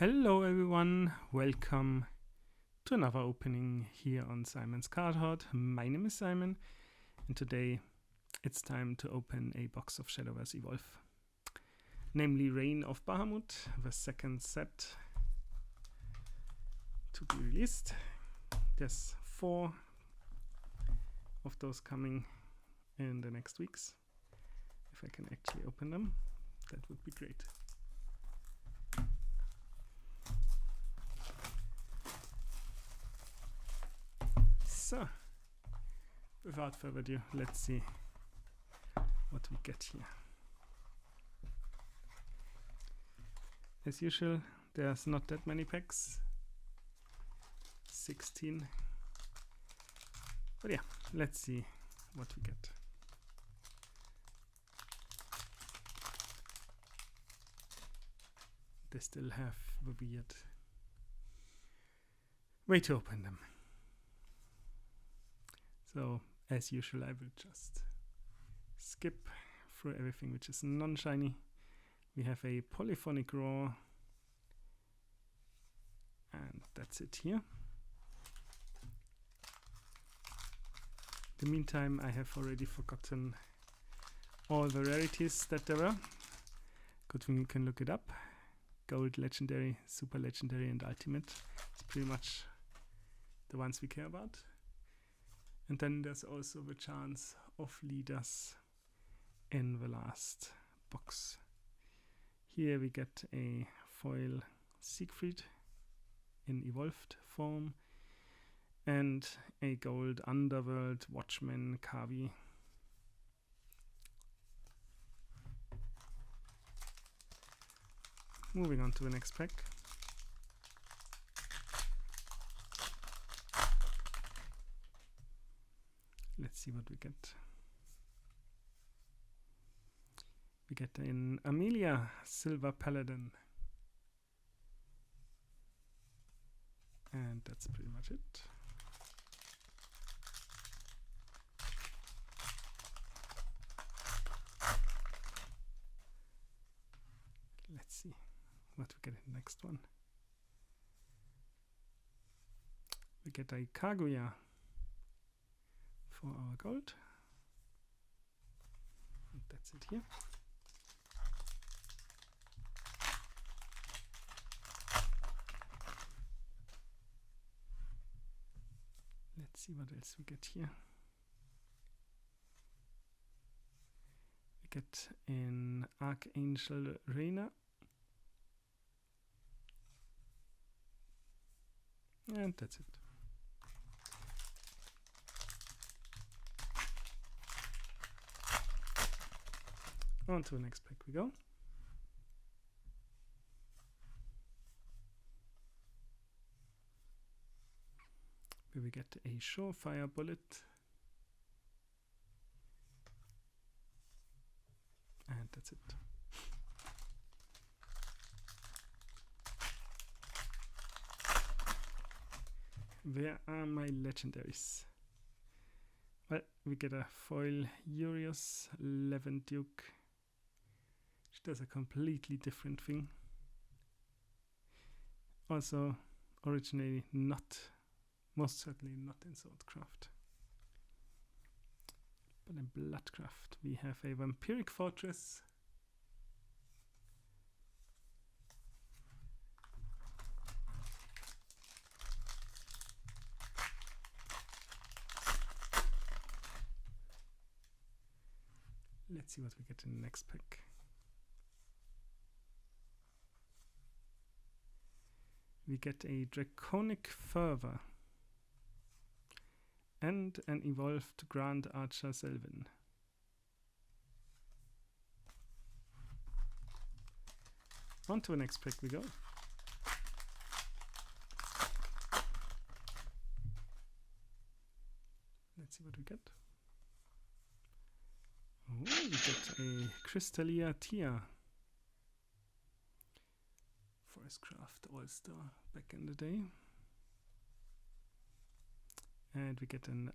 Hello everyone, welcome to another opening here on Simon's Card Hoard. My name is Simon and today it's time to open a box of Shadowverse Evolve, namely Reign of Bahamut, the second set to be released. There's 4 of those coming in the next weeks. If I can actually open them, that would be great. So, without further ado, let's see what we get here. As usual, there's not that many packs, 16, but yeah, let's see what we get. They still have the weird way to open them. So, as usual, I will just skip through everything which is non-shiny. We have a polyphonic raw, and that's it here. In the meantime, I have already forgotten all the rarities that there were. Good thing you can look it up. Gold, legendary, super legendary, and ultimate. It's pretty much the ones we care about. And then there's also the chance of leaders in the last box. Here we get a foil Siegfried in evolved form and a gold Underworld Watchman Kavi. Moving on to the next pack. Let's see what we get. We get an Amelia Silver Paladin. And that's pretty much it. Let's see what we get in the next one. We get a Kaguya for our gold. And that's it here. Let's see what else we get here. We get an Archangel Reina. And that's it. On to the next pack we go. Where we get a Surefire Bullet. And that's it. Where are my legendaries? Well, we get a foil Urios Levent Duke, which does a completely different thing. Also, originally not, most certainly not in Swordcraft. But in Bloodcraft we have a Vampiric Fortress. Let's see what we get in the next pack. We get a Draconic Fervor and an evolved Grand Archer Selvin. On to the next pack we go. Let's see what we get. Oh, we get a Crystalia Tia. Forestcraft All-Star back in the day. And we get an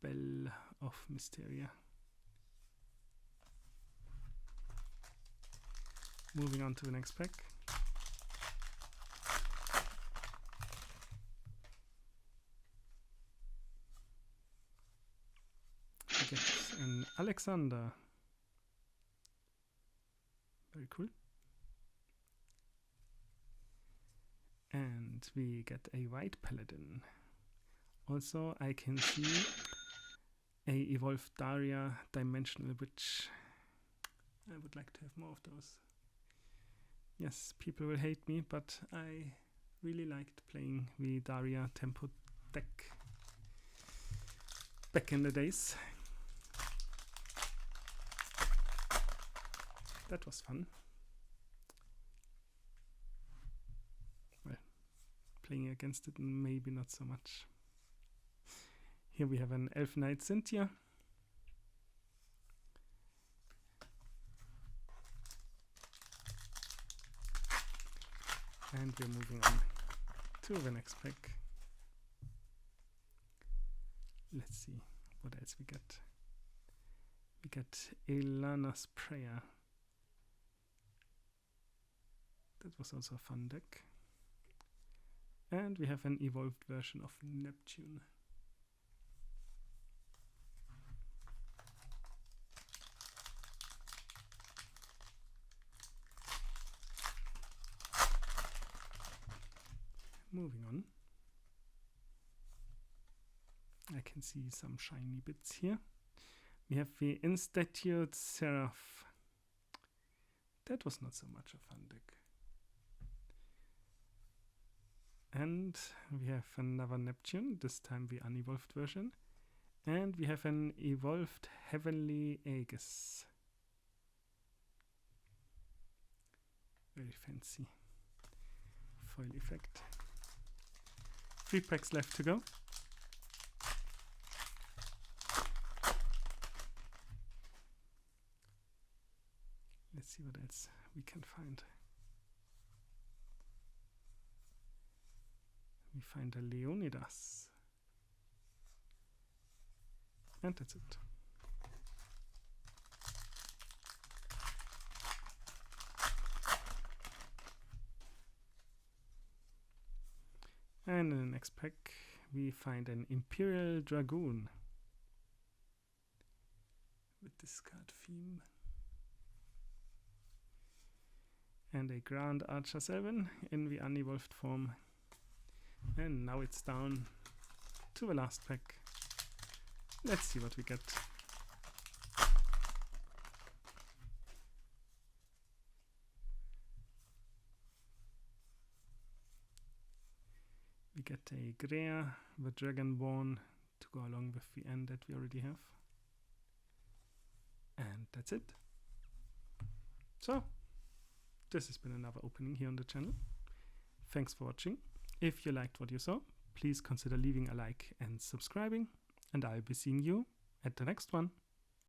Bell of Mysteria. Moving on to the next pack. We get an Alexander. Very cool. And we get a white paladin. Also, I can see a evolved Daria dimensional witch. I would like to have more of those. Yes, people will hate me, but I really liked playing the Daria tempo deck back in the days. That was fun. Well, playing against it, maybe not so much. Here we have an Elf Knight Cynthia. And we're moving on to the next pack. Let's see what else we get. We get Elana's Prayer. That was also a fun deck. And we have an evolved version of Neptune. Moving on. I can see some shiny bits here. We have the Institute Seraph. That was not so much a fun deck. And we have another Neptune, this time the unevolved version. And we have an evolved Heavenly Aegis. Very fancy. Foil effect. 3 packs left to go. Let's see what else we can find. We find a Leonidas. And that's it. And in the next pack we find an Imperial Dragoon with this card theme. And a Grand Archer Selvin in the unevolved form. And now it's down to the last pack. Let's see what we get. We get a Greer, the Dragonborn, to go along with the end that we already have. And that's it. So, this has been another opening here on the channel. Thanks for watching. If you liked what you saw, please consider leaving a like and subscribing. And I'll be seeing you at the next one.